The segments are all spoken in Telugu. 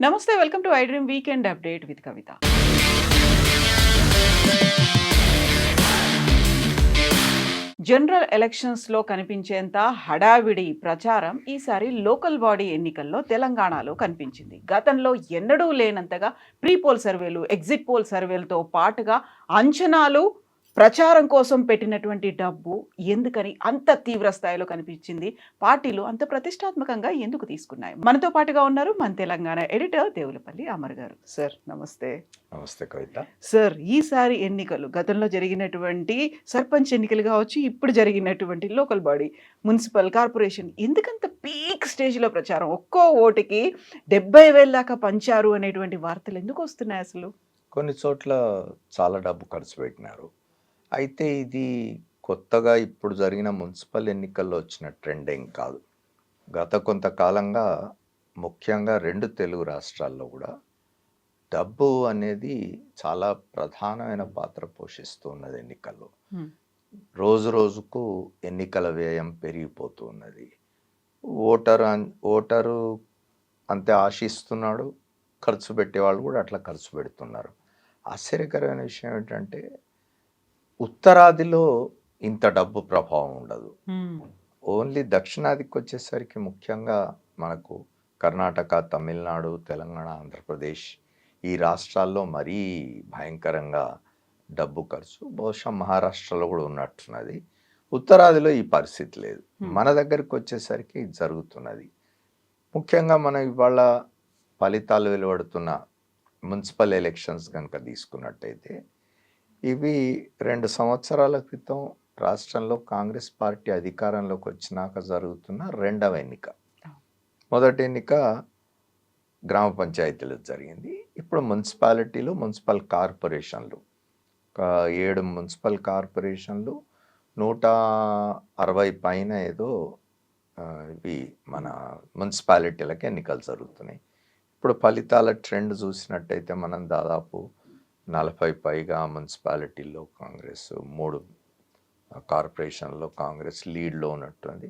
నమస్తే, welcome to I dream weekend update with Kavitha. General ఎలక్షన్స్లో కనిపించేంత హడావిడి ప్రచారం ఈసారి లోకల్ బాడీ ఎన్నికల్లో తెలంగాణలో కనిపించింది. గతంలో ఎన్నడూ లేనంతగా ప్రీ పోల్ సర్వేలు, ఎగ్జిట్ పోల్ సర్వేలతో పాటుగా అంచనాలు, ప్రచారం కోసం పెట్టినటువంటి డబ్బు ఎందుకని అంత తీవ్ర స్థాయిలో కనిపించింది? పార్టీలు అంత ప్రతిష్టాత్మకంగా ఎందుకు తీసుకున్నాయి? మనతో పాటుగా ఉన్నారు మన తెలంగాణ ఎడిటర్ దేవులపల్లి అమర్ గారు. సార్ నమస్తే. నమస్తే కవిత. సార్, ఈసారి ఎన్నికలు గతంలో జరిగినటువంటి సర్పంచ్ ఎన్నికలు కావచ్చు, ఇప్పుడు జరిగినటువంటి లోకల్ బాడీ, మున్సిపల్ కార్పొరేషన్ ఎందుకంత పీక్ స్టేజ్లో ప్రచారం? ఒక్కో ఓటుకి 70,000 దాకా పంచారు అనేటువంటి వార్తలు ఎందుకు వస్తున్నాయి అసలు? కొన్ని చోట్ల చాలా డబ్బు ఖర్చు పెట్టినారు. అయితే ఇది కొత్తగా ఇప్పుడు జరిగిన మున్సిపల్ ఎన్నికల్లో వచ్చిన ట్రెండ్ ఏం కాదు. గత కొంతకాలంగా ముఖ్యంగా 2 తెలుగు రాష్ట్రాల్లో కూడా డబ్బు అనేది చాలా ప్రధానమైన పాత్ర పోషిస్తూ ఉన్నది ఎన్నికల్లో. రోజు రోజుకు ఎన్నికల వ్యయం పెరిగిపోతూ ఉన్నది. ఓటరు అంతే ఆశిస్తున్నాడు, ఖర్చు పెట్టేవాళ్ళు కూడా అట్లా ఖర్చు పెడుతున్నారు. ఆశ్చర్యకరమైన విషయం ఏంటంటే ఉత్తరాదిలో ఇంత డబ్బు ప్రభావం ఉండదు. ఓన్లీ దక్షిణాదికి వచ్చేసరికి ముఖ్యంగా మనకు కర్ణాటక, తమిళనాడు, తెలంగాణ, ఆంధ్రప్రదేశ్ ఈ రాష్ట్రాల్లో మరీ భయంకరంగా డబ్బు ఖర్చు. బహుశా మహారాష్ట్రలో కూడా ఉన్నట్టున్నది. ఉత్తరాదిలో ఈ పరిస్థితి లేదు. మన దగ్గరికి వచ్చేసరికి జరుగుతున్నది. ముఖ్యంగా మనం ఇవాళ ఫలితాలు వెలువడుతున్న మున్సిపల్ ఎలక్షన్స్ కనుక తీసుకున్నట్టయితే ఇవి 2 సంవత్సరాల క్రితం రాష్ట్రంలో కాంగ్రెస్ పార్టీ అధికారంలోకి వచ్చినాక జరుగుతున్న 2వ ఎన్నిక. మొదటి ఎన్నిక గ్రామ పంచాయతీలో జరిగింది. ఇప్పుడు మున్సిపాలిటీలు, మున్సిపల్ కార్పొరేషన్లు, 7 మున్సిపల్ కార్పొరేషన్లు, 160 పైన ఏదో ఇవి మన మున్సిపాలిటీలకు ఎన్నికలు జరుగుతున్నాయి. ఇప్పుడు ఫలితాల ట్రెండ్ చూసినట్టయితే మనం దాదాపు 40 పైగా మున్సిపాలిటీల్లో కాంగ్రెస్, 3 కార్పొరేషన్లో కాంగ్రెస్ లీడ్లో ఉన్నట్టుంది.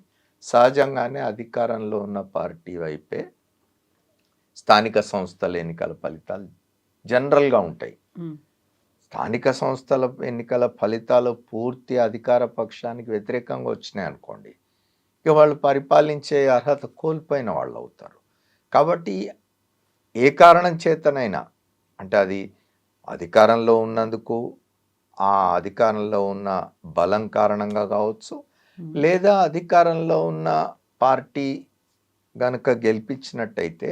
సహజంగానే అధికారంలో ఉన్న పార్టీ వైపే స్థానిక సంస్థల ఎన్నికల ఫలితాలు జనరల్గా ఉంటాయి. స్థానిక సంస్థల ఎన్నికల ఫలితాలు పూర్తి అధికార పక్షానికి వ్యతిరేకంగా వచ్చినాయి అనుకోండి, ఇక వాళ్ళు పరిపాలించే అర్హత కోల్పోయిన వాళ్ళు అవుతారు. కాబట్టి ఏ కారణం చేతనైనా, అంటే అది అధికారంలో ఉన్నందుకు, ఆ అధికారంలో ఉన్న బలం కారణంగా కావచ్చు, లేదా అధికారంలో ఉన్న పార్టీ గనుక గెలిపించినట్టయితే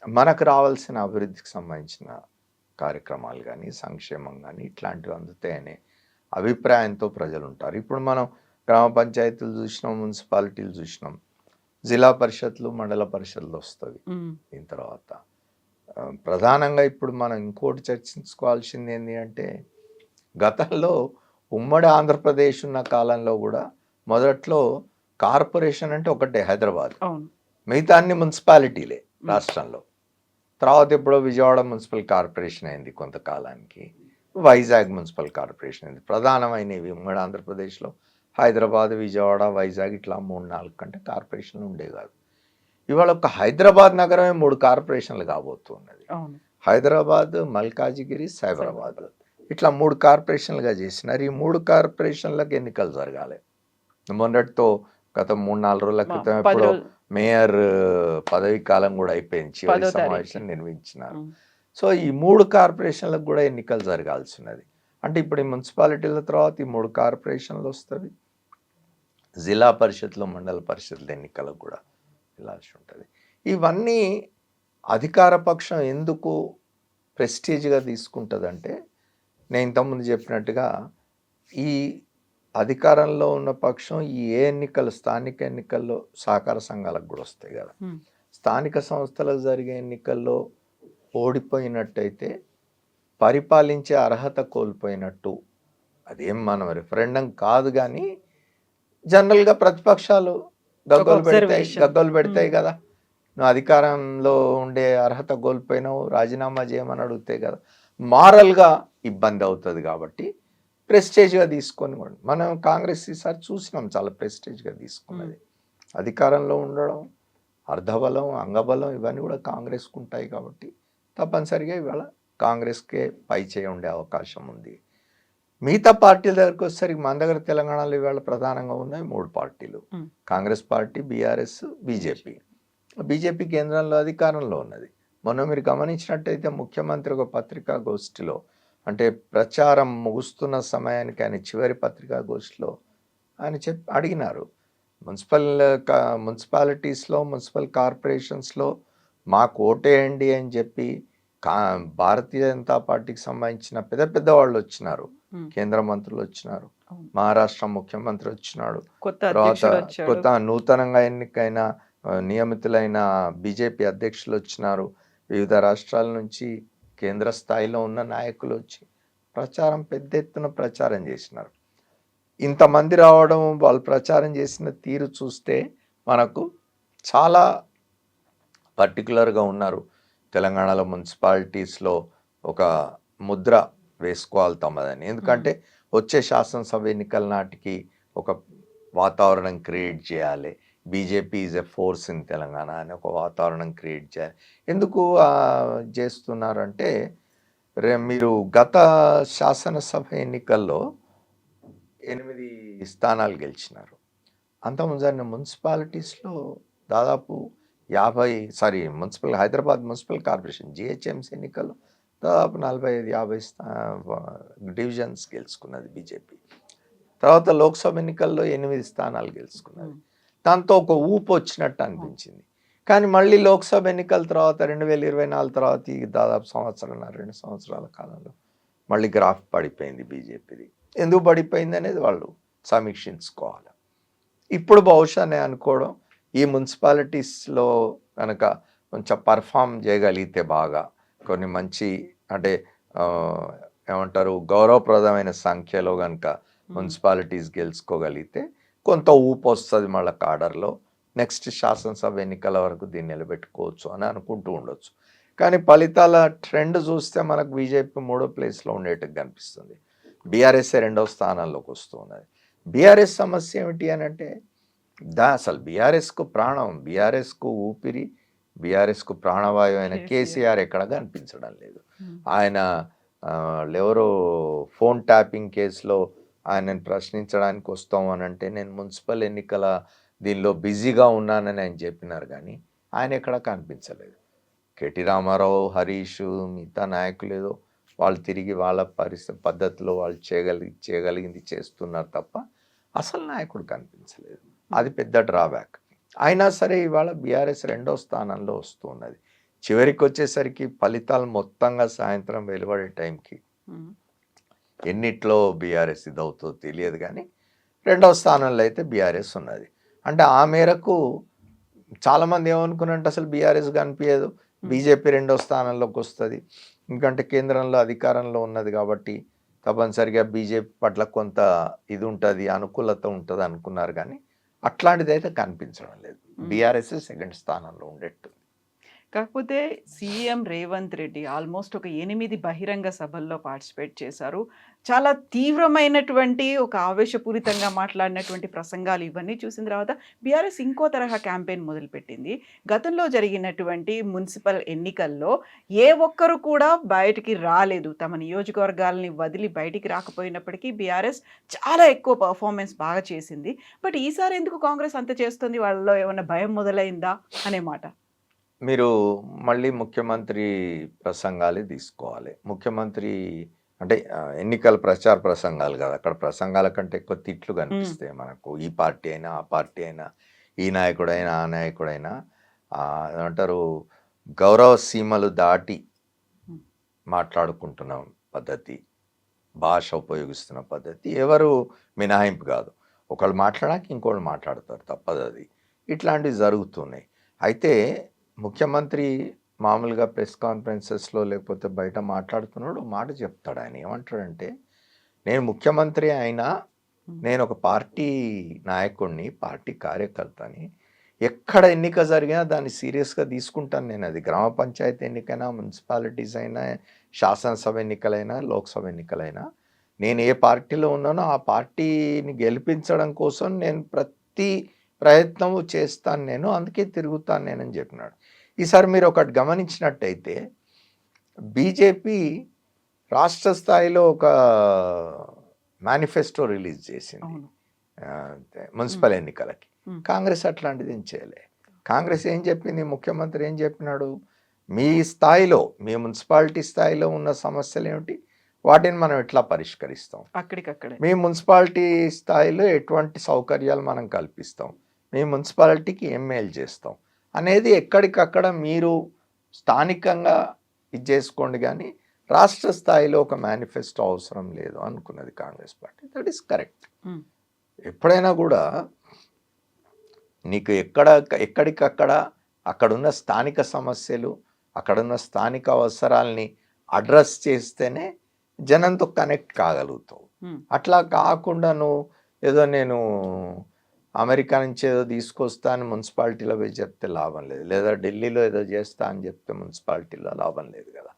మనకు రావాల్సిన అభివృద్ధికి సంబంధించిన కార్యక్రమాలు కానీ, సంక్షేమం కానీ ఇట్లాంటివి అందుతాయనే అభిప్రాయంతో ప్రజలు ఉంటారు. ఇప్పుడు మనం గ్రామ పంచాయతీలు చూసినాం, మున్సిపాలిటీలు చూసినాం, జిల్లా పరిషత్లు, మండల పరిషత్లు వస్తుంది. దీని తర్వాత ప్రధానంగా ఇప్పుడు మనం ఇంకోటి చర్చించుకోవాల్సింది ఏంటి అంటే, గతంలో ఉమ్మడి ఆంధ్రప్రదేశ్ ఉన్న కాలంలో కూడా మొదట్లో కార్పొరేషన్ అంటే ఒకటే హైదరాబాద్, మిగతా అన్ని మున్సిపాలిటీలే రాష్ట్రంలో. తర్వాత ఎప్పుడో విజయవాడ మున్సిపల్ కార్పొరేషన్ అయింది కొంతకాలానికి, వైజాగ్ మున్సిపల్ కార్పొరేషన్ అయింది. ప్రధానమైనవి ఉమ్మడి ఆంధ్రప్రదేశ్లో హైదరాబాద్, విజయవాడ, వైజాగ్ ఇట్లా 3-4 కంటే కార్పొరేషన్లు ఉండే కాదు. ఇవాళ ఒక హైదరాబాద్ నగరమే 3 కార్పొరేషన్లు కాబోతున్నది. హైదరాబాద్, మల్కాజిగిరి, సైబరాబాద్ ఇట్లా 3 కార్పొరేషన్లుగా చేసినారు. ఈ 3 కార్పొరేషన్లకు ఎన్నికలు జరగాలి. మొన్నటితో గత 3-4 రోజుల క్రితం ఎప్పుడో మేయర్ పదవి కాలం కూడా అయిపోయింది, చివరి సమావేశం నిర్వహించినారు. సో ఈ 3 కార్పొరేషన్లకు కూడా ఎన్నికలు జరగాల్సి ఉన్నది. అంటే ఇప్పుడు ఈ మున్సిపాలిటీల తర్వాత ఈ 3 కార్పొరేషన్లు వస్తుంది. జిల్లా పరిషత్లు, మండల పరిషత్ల ఎన్నికలకు కూడా వెళ్ళాల్సి ఉంటుంది. ఇవన్నీ అధికార పక్షం ఎందుకు ప్రెస్టీజ్గా తీసుకుంటుందంటే, నేను ఇంతకుముందు చెప్పినట్టుగా ఈ అధికారంలో ఉన్న పక్షం ఈ ఎన్నికలు, స్థానిక ఎన్నికల్లో సహకార సంఘాలకు కూడా వస్తాయి కదా, స్థానిక సంస్థలకు జరిగే ఎన్నికల్లో ఓడిపోయినట్టయితే పరిపాలించే అర్హత కోల్పోయినట్టు. అదేం మనం రెఫరెండం కాదు, కానీ జనరల్గా ప్రతిపక్షాలు గగ్గోలు పెడతాయి కదా, నువ్వు అధికారంలో ఉండే అర్హత కోల్పోయినావు, రాజీనామా చేయమని అడిగితే కదా మారల్గా ఇబ్బంది అవుతుంది. కాబట్టి ప్రెస్టేజ్గా తీసుకొని మనం కాంగ్రెస్ ఈసారి చూసినాం, చాలా ప్రెస్టేజ్గా తీసుకున్నది. అధికారంలో ఉండడం, అర్ధబలం, అంగబలం ఇవన్నీ కూడా కాంగ్రెస్కు ఉంటాయి కాబట్టి తప్పనిసరిగా ఇవాళ కాంగ్రెస్కే పై చేయి ఉండే అవకాశం ఉంది. మిగతా పార్టీల దగ్గరికి వచ్చేసరికి మన దగ్గర తెలంగాణలో ఇవాళ ప్రధానంగా ఉన్నాయి 3 పార్టీలు. Congress party, BRS, BJP. BJP కేంద్రంలో అధికారంలో ఉన్నది. మొన్న మీరు గమనించినట్టయితే ముఖ్యమంత్రి ఒక పత్రికాగోష్ఠిలో, అంటే ప్రచారం ముగుస్తున్న సమయానికి ఆయన చివరి పత్రికాగోష్ఠిలో ఆయన అడిగినారు, మున్సిపాలిటీస్లో, మున్సిపల్ కార్పొరేషన్స్లో మాకు ఓటేయండి అని చెప్పి భారతీయ జనతా పార్టీకి సంబంధించిన పెద్ద పెద్ద వాళ్ళు వచ్చినారు. కేంద్ర మంత్రులు వచ్చినారు, మహారాష్ట్ర ముఖ్యమంత్రి వచ్చినాడు, కొత్త నూతనంగా ఎన్నికైన నియమితులైన బీజేపీ అధ్యక్షులు వచ్చినారు, వివిధ రాష్ట్రాల నుంచి కేంద్ర స్థాయిలో ఉన్న నాయకులు వచ్చి ప్రచారం పెద్ద ఎత్తున ప్రచారం చేసినారు. ఇంతమంది రావడం, వాళ్ళు ప్రచారం చేసిన తీరు చూస్తే మనకు చాలా పర్టికులర్గా ఉన్నారు. తెలంగాణలో మున్సిపాలిటీస్లో ఒక ముద్ర వేసుకోవాలి తమదని. ఎందుకంటే వచ్చే శాసనసభ ఎన్నికల నాటికి ఒక వాతావరణం క్రియేట్ చేయాలి. BJP is a force in Telangana అని ఒక వాతావరణం క్రియేట్ చేయాలి. ఎందుకు చేస్తున్నారంటే, మీరు గత శాసనసభ ఎన్నికల్లో 8 స్థానాలు గెలిచినారు. అంతకుముందు మున్సిపాలిటీస్లో దాదాపు హైదరాబాద్ మున్సిపల్ కార్పొరేషన్ జిహెచ్ఎంసీ ఎన్నికల్లో దాదాపు 45-50 డివిజన్స్ గెలుచుకున్నది బీజేపీ. తర్వాత లోక్సభ ఎన్నికల్లో 8 స్థానాలు గెలుచుకున్నది. దాంతో ఒక ఊపు వచ్చినట్టు అనిపించింది. కానీ మళ్ళీ లోక్సభ ఎన్నికల తర్వాత 2024 తర్వాత ఈ దాదాపు 2 సంవత్సరాల కాలంలో మళ్ళీ గ్రాఫ్ పడిపోయింది బీజేపీది. ఎందుకు పడిపోయింది అనేది వాళ్ళు సమీక్షించుకోవాలి. ఇప్పుడు బహుశా నేను అనుకోవడం, ఈ మున్సిపాలిటీస్లో కనుక కొంచెం పర్ఫామ్ చేయగలిగితే బాగా, కొన్ని మంచి అంటే ఏమంటారు గౌరవప్రదమైన సంఖ్యలో కనుక మున్సిపాలిటీస్ గెలుచుకోగలిగితే కొంత ఊపు వస్తుంది మళ్ళీ కాడర్లో. నెక్స్ట్ శాసనసభ ఎన్నికల వరకు దీన్ని నిలబెట్టుకోవచ్చు అని అనుకుంటూ ఉండొచ్చు. కానీ ఫలితాల ట్రెండ్ చూస్తే మనకు బీజేపీ 3వ ప్లేస్లో ఉండేట్టుగా కనిపిస్తుంది. బీఆర్ఎస్ 2వ స్థానంలోకి వస్తున్నది. బీఆర్ఎస్ సమస్య ఏమిటి అని అంటే, అసలు బీఆర్ఎస్కు ప్రాణం, బీఆర్ఎస్కు ఊపిరి, బీఆర్ఎస్కు ప్రాణవాయువు అయిన కేసీఆర్ ఎక్కడ కనిపించడం లేదు. ఆయన ఎవరో ఫోన్ ట్యాపింగ్ కేసులో ఆయనను ప్రశ్నించడానికి వస్తాం అని అంటే, నేను మున్సిపల్ ఎన్నికల దీనిలో బిజీగా ఉన్నానని ఆయన చెప్పినారు, కానీ ఆయన ఎక్కడ కనిపించలేదు. కేటీ రామారావు, హరీష్, మిగతా నాయకులు ఏదో వాళ్ళు తిరిగి వాళ్ళ పద్ధతిలో వాళ్ళు చేయగలిగింది చేస్తున్నారు తప్ప అసలు నాయకుడు కనిపించలేదు. అది పెద్ద డ్రాబ్యాక్. అయినా సరే ఇవాళ బీఆర్ఎస్ 2వ స్థానంలో వస్తున్నది. చివరికి వచ్చేసరికి ఫలితాలు మొత్తంగా సాయంత్రం వెలువడే టైంకి ఎన్నిట్లో బీఆర్ఎస్ ఇదవుతుందో తెలియదు, కానీ 2వ స్థానంలో అయితే బీఆర్ఎస్ ఉన్నది. అంటే ఆ మేరకు చాలామంది ఏమనుకున్నారంటే అసలు బీఆర్ఎస్ కనిపించదు, బీజేపీ 2వ స్థానంలోకి వస్తుంది, ఎందుకంటే కేంద్రంలో అధికారంలో ఉన్నది కాబట్టి తప్పనిసరిగా బీజేపీ పట్ల కొంత ఇది ఉంటుంది, అనుకూలత ఉంటుంది అనుకున్నారు, కానీ అట్లాంటిది అయితే కనిపించడం లేదు. బీఆర్ఎస్ 2వ స్థానంలో ఉండేట్టు. కాకపోతే సీఎం రేవంత్ రెడ్డి ఆల్మోస్ట్ ఒక 8 బహిరంగ సభల్లో పార్టిసిపేట్ చేశారు. చాలా తీవ్రమైనటువంటి ఒక ఆవేశపూరితంగా మాట్లాడినటువంటి ప్రసంగాలు ఇవన్నీ చూసిన తర్వాత బీఆర్ఎస్ ఇంకో తరహా క్యాంపెయిన్ మొదలుపెట్టింది. గతంలో జరిగినటువంటి మున్సిపల్ ఎన్నికల్లో ఏ ఒక్కరు కూడా బయటికి రాలేదు. తమ నియోజకవర్గాలని వదిలి బయటికి రాకపోయినప్పటికీ బీఆర్ఎస్ చాలా ఎక్కువ పర్ఫార్మెన్స్ బాగా చేసింది. బట్ ఈసారి ఎందుకు కాంగ్రెస్ అంత చేస్తుంది? వాళ్ళలో ఏమైనా భయం మొదలైందా అనే మాట. మీరు మళ్ళీ ముఖ్యమంత్రి ప్రసంగాలే తీసుకోవాలి. ముఖ్యమంత్రి అంటే ఎన్నికల ప్రచార ప్రసంగాలు కదా, అక్కడ ప్రసంగాల కంటే ఎక్కువ తిట్లు కనిపిస్తాయి మనకు. ఈ పార్టీ అయినా, ఆ పార్టీ అయినా, ఈ నాయకుడైనా, ఆ నాయకుడైనా ఏమంటారు గౌరవ సీమలు దాటి మాట్లాడుకుంటున్న పద్ధతి, భాష ఉపయోగిస్తున్న పద్ధతి ఎవరు మినహాయింపు కాదు. ఒకళ్ళు మాట్లాడాక ఇంకోళ్ళు మాట్లాడతారు, తప్పదు అది. ఇట్లాంటివి జరుగుతున్నాయి. అయితే ముఖ్యమంత్రి మామూలుగా ప్రెస్ కాన్ఫరెన్సెస్లో లేకపోతే బయట మాట్లాడుతున్నాడు మాట చెప్తాడు. ఆయన ఏమంటాడంటే, నేను ముఖ్యమంత్రి అయినా నేను ఒక పార్టీ నాయకుడిని, పార్టీ కార్యకర్తని, ఎక్కడ ఎన్నిక జరిగినా దాన్ని సీరియస్గా తీసుకుంటాను నేను. అది గ్రామ పంచాయతీ ఎన్నికైనా, మున్సిపాలిటీస్ అయినా, శాసనసభ ఎన్నికలైనా, లోక్సభ ఎన్నికలైనా, నేను ఏ పార్టీలో ఉన్నానో ఆ పార్టీని గెలిపించడం కోసం నేను ప్రతి ప్రయత్నం చేస్తాను నేను, అందుకే తిరుగుతాను నేనని చెప్పినాడు. ఈసారి మీరు ఒకటి గమనించినట్టయితే బీజేపీ రాష్ట్ర స్థాయిలో ఒక మేనిఫెస్టో రిలీజ్ చేసింది అవును. మున్సిపల్ ఎన్నికలకి. ఉమ్. కాంగ్రెస్ అట్లాంటిది ఏం చేయలే. కాంగ్రెస్ ఏం చెప్పింది, ముఖ్యమంత్రి ఏం చెప్పినాడు, మీ స్థాయిలో, మీ మున్సిపాలిటీ స్థాయిలో ఉన్న సమస్యలు ఏమిటి, వాటిని మనం ఎట్లా పరిష్కరిస్తాం, అక్కడికక్కడే. మీ మున్సిపాలిటీ స్థాయిలో ఎటువంటి సౌకర్యాలు మనం కల్పిస్తాం, మీ మున్సిపాలిటీకి ఏం మేలు చేస్తాం అనేది ఎక్కడికక్కడ మీరు స్థానికంగా ఇది చేసుకోండి, కానీ రాష్ట్ర స్థాయిలో ఒక మేనిఫెస్టో అవసరం లేదు అనుకున్నది Congress party. That is correct. Um. ఎప్పుడైనా కూడా నీకు ఎక్కడికక్కడ అక్కడున్న స్థానిక సమస్యలు, అక్కడున్న స్థానిక అవసరాల్ని అడ్రస్ చేస్తేనే జనంతో కనెక్ట్ కాగలుగుతావు. ఉమ్. అట్లా కాకుండా నువ్వు ఏదో నేను అమెరికా నుంచి ఏదో తీసుకొస్తా అని మున్సిపాలిటీలో పోయి చెప్తే లాభం లేదు, లేదా ఢిల్లీలో ఏదో చేస్తా అని చెప్తే మున్సిపాలిటీలో లాభం లేదు కదా.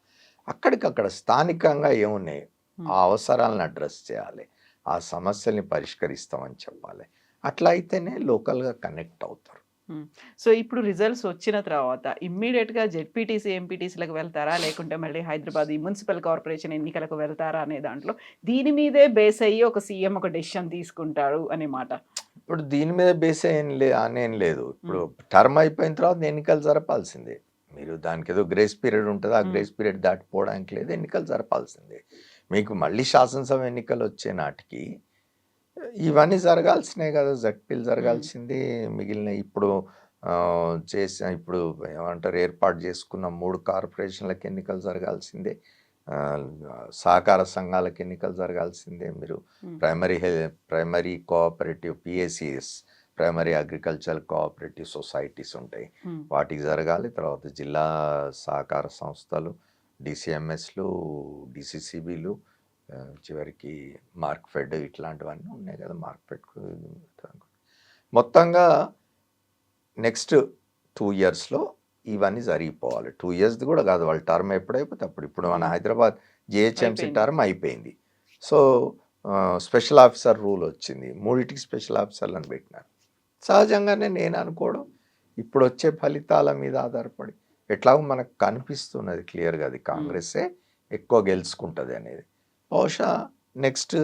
అక్కడికక్కడ స్థానికంగా ఏమున్నాయి ఆ అవసరాలను అడ్రస్ చేయాలి, ఆ సమస్యల్ని పరిష్కరిస్తామని చెప్పాలి. అట్లా అయితేనే లోకల్గా కనెక్ట్ అవుతారు. సో ఇప్పుడు రిజల్ట్స్ వచ్చిన తర్వాత ఇమ్మీడియట్గా జెడ్పీటీసీ ఎంపీటీసీలకు వెళ్తారా, లేకుంటే మళ్ళీ హైదరాబాద్ ఈ మున్సిపల్ కార్పొరేషన్ ఎన్నికలకు వెళ్తారా అనే దాంట్లో దీని మీదే బేస్ అయ్యి ఒక సీఎం ఒక డెసిషన్ తీసుకుంటాడు అనే మాట. ఇప్పుడు దీని మీద బేస్ అనేం లేదు. ఇప్పుడు టర్మ్ అయిపోయిన తర్వాత ఎన్నికలు జరపాల్సిందే. మీరు దానికి ఏదో గ్రేస్ పీరియడ్ ఉంటుంది, ఆ గ్రేస్ పీరియడ్ దాటిపోవడానికి లేదు, ఎన్నికలు జరపాల్సిందే. మీకు మళ్ళీ శాసనసభ ఎన్నికలు వచ్చే నాటికి ఇవన్నీ జరగాల్సినవి కదా, జడ్పీలు జరగాల్సింది, మిగిలిన ఇప్పుడు ఇప్పుడు ఏమంటారు ఏర్పాటు చేసుకున్న 3 కార్పొరేషన్లకు ఎన్నికలు జరగాల్సిందే, సహకార సంఘాలకు ఎన్నికలు జరగాల్సిందే. మీరు primary cooperative PACS, primary agricultural cooperative societies ఉంటాయి, వాటికి జరగాలి. తర్వాత జిల్లా సహకార సంస్థలు, డిసిఎంఎస్లు, డిసిసిబిలు, చివరికి మార్క్ఫెడ్, ఇట్లాంటివన్నీ ఉన్నాయి కదా. మార్క్ఫెడ్ మొత్తంగా నెక్స్ట్ 2 ఇయర్స్లో ఇవన్నీ జరిగిపోవాలి. 2 ఇయర్స్ది కూడా కాదు, వాళ్ళ టర్మ్ ఎప్పుడైపోతే అప్పుడు. ఇప్పుడు మన హైదరాబాద్ జిహెచ్ఎంసీ టర్మ్ అయిపోయింది. సో స్పెషల్ ఆఫీసర్ రూల్ వచ్చింది, 3టికి స్పెషల్ ఆఫీసర్లను పెట్టినారు. సహజంగానే నేను అనుకోవడం ఇప్పుడు వచ్చే ఫలితాల మీద ఆధారపడి ఎట్లాగో మనకు కనిపిస్తున్నది క్లియర్గా అది కాంగ్రెసే ఎక్కువ గెలుచుకుంటుంది అనేది. బహుశా నెక్స్ట్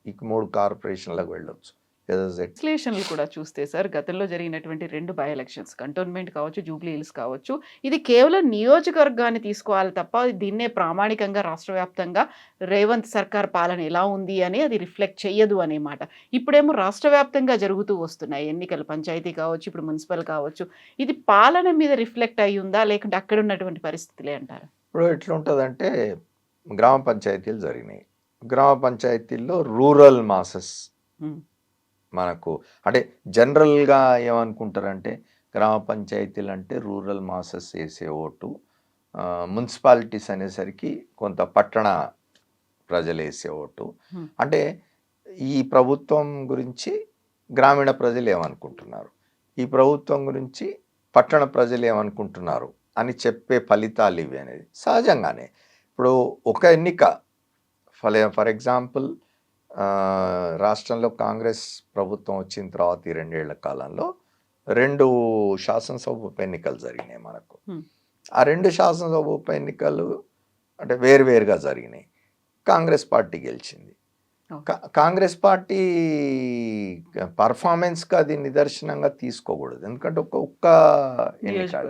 ఈ 3 కార్పొరేషన్లకు వెళ్ళొచ్చు. విశ్లేషణలు కూడా చూస్తే సార్, గతంలో జరిగినటువంటి 2 బై ఎలక్షన్స్, కంటోన్మెంట్ కావచ్చు, జూబ్లీ హిల్స్ కావచ్చు, ఇది కేవలం నియోజకవర్గాన్ని తీసుకోవాలి తప్ప దీన్నే ప్రామాణికంగా రాష్ట్ర వ్యాప్తంగా రేవంత్ సర్కార్ పాలన ఎలా ఉంది అని అది రిఫ్లెక్ట్ చెయ్యదు అనే మాట. ఇప్పుడేమో రాష్ట్ర వ్యాప్తంగా జరుగుతూ వస్తున్నాయి ఎన్నికలు, పంచాయతీ కావచ్చు, ఇప్పుడు మున్సిపల్ కావచ్చు. ఇది పాలన మీద రిఫ్లెక్ట్ అయ్యి ఉందా, లేకుంటే అక్కడ ఉన్నటువంటి పరిస్థితులే అంటారా? ఇప్పుడు ఎట్లుంటుందంటే గ్రామ పంచాయతీలు జరిగినాయి, గ్రామ పంచాయతీల్లో రూరల్ మాసెస్ మనకు అంటే జనరల్గా ఏమనుకుంటారంటే గ్రామ పంచాయతీలు అంటే రూరల్ మాసెస్ వేసే ఓటు, మున్సిపాలిటీస్ అనేసరికి కొంత పట్టణ ప్రజలు వేసే ఓటు. అంటే ఈ ప్రభుత్వం గురించి గ్రామీణ ప్రజలు ఏమనుకుంటున్నారు, ఈ ప్రభుత్వం గురించి పట్టణ ప్రజలు ఏమనుకుంటున్నారు అని చెప్పే ఫలితాలు ఇవి అనేది సహజంగానే. ఇప్పుడు ఒక ఎన్నిక ఫర్ ఎగ్జాంపుల్ రాష్ట్రంలో కాంగ్రెస్ ప్రభుత్వం వచ్చిన తర్వాత ఈ 2 ఏళ్ల కాలంలో 2 శాసనసభ ఉప ఎన్నికలు జరిగినాయి మనకు. ఆ 2 శాసనసభ ఉప ఎన్నికలు అంటే వేరువేరుగా జరిగినాయి. కాంగ్రెస్ పార్టీ గెలిచింది. కాంగ్రెస్ పార్టీ పర్ఫార్మెన్స్కి అది నిదర్శనంగా తీసుకోకూడదు, ఎందుకంటే ఒక్క ఎన్నిక.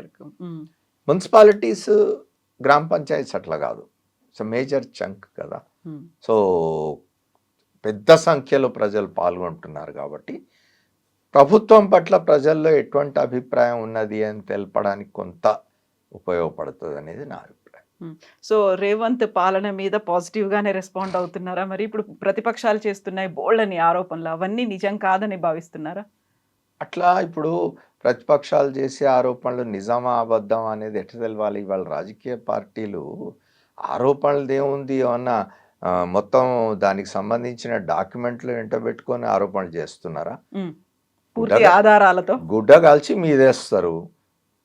మున్సిపాలిటీస్, గ్రామ పంచాయతీస్ అట్లా కాదు, సో మేజర్ చంక్ కదా. సో పెద్ద సంఖ్యలో ప్రజలు పాల్గొంటున్నారు కాబట్టి ప్రభుత్వం పట్ల ప్రజల్లో ఎటువంటి అభిప్రాయం ఉన్నది అని తెలపడానికి కొంత ఉపయోగపడుతుంది అనేది నా అభిప్రాయం. సో రేవంత్ పాలన మీద పాజిటివ్గానే రెస్పాండ్ అవుతున్నారా? మరి ఇప్పుడు ప్రతిపక్షాలు చేస్తున్నాయి బోల్డని ఆరోపణలు, అవన్నీ నిజం కాదని భావిస్తున్నారా? అట్లా ఇప్పుడు ప్రతిపక్షాలు చేసే ఆరోపణలు నిజమా అబద్ధం అనేది ఎట్లా తెలవాలి? ఇవాళ రాజకీయ పార్టీలు ఆరోపణలు ఏముంది, ఏమన్నా మొత్తం దానికి సంబంధించిన డాక్యుమెంట్లు వెంట పెట్టుకొని ఆరోపణలు చేస్తున్నారా? పూర్తి ఆధారాలతో గుడ్డ కాల్చి మీదేస్తారు,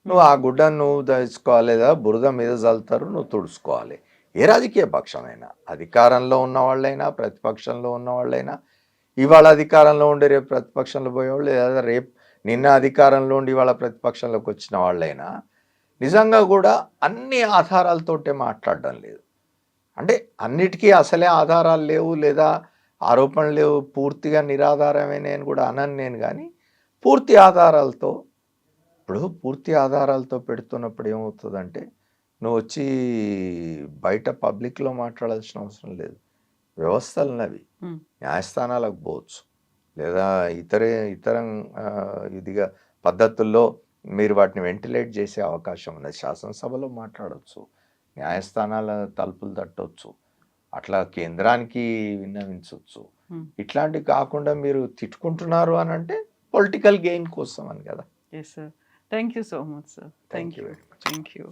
నువ్వు ఆ గుడ్డను నువ్వు తెచ్చుకోవాలి, లేదా బురద మీద చల్లుతారు, నువ్వు తుడుచుకోవాలి. ఏ రాజకీయ పక్షమైనా, అధికారంలో ఉన్న వాళ్ళైనా ప్రతిపక్షంలో ఉన్న వాళ్ళైనా, ఇవాళ అధికారంలో ఉండే రేపు ప్రతిపక్షంలో పోయేవాళ్ళు, లేదా రేపు నిన్న అధికారంలో ఉండి వాళ్ళ ప్రతిపక్షంలోకి వచ్చిన వాళ్ళైనా నిజంగా కూడా అన్ని ఆధారాలతోటే మాట్లాడడం లేదు. అంటే అన్నిటికీ అసలే ఆధారాలు లేవు లేదా ఆరోపణలు లేవు, పూర్తిగా నిరాధారమే నేను కూడా అనను నేను, కానీ పూర్తి ఆధారాలతో, ఇప్పుడు పూర్తి ఆధారాలతో పెడుతున్నప్పుడు ఏమవుతుందంటే నువ్వు వచ్చి బయట పబ్లిక్లో మాట్లాడాల్సిన అవసరం లేదు. వ్యవస్థలు ఉన్నవి, ఉమ్, న్యాయస్థానాలకు పోవచ్చు లేదా ఇతర ఇదిగా పద్ధతుల్లో మీరు వాటిని వెంటిలేట్ చేసే అవకాశం ఉన్నది. శాసనసభలో మాట్లాడవచ్చు, న్యాయస్థానాల తలుపులు తట్టవచ్చు, అట్లా కేంద్రానికి విన్నవించవచ్చు. ఉమ్. ఇట్లాంటివి కాకుండా మీరు తిట్టుకుంటున్నారు అని అంటే పొలిటికల్ గెయిన్ కోసం అని కదా. Yes, sir. Thank you so much, sir. Thank you very much. Thank you.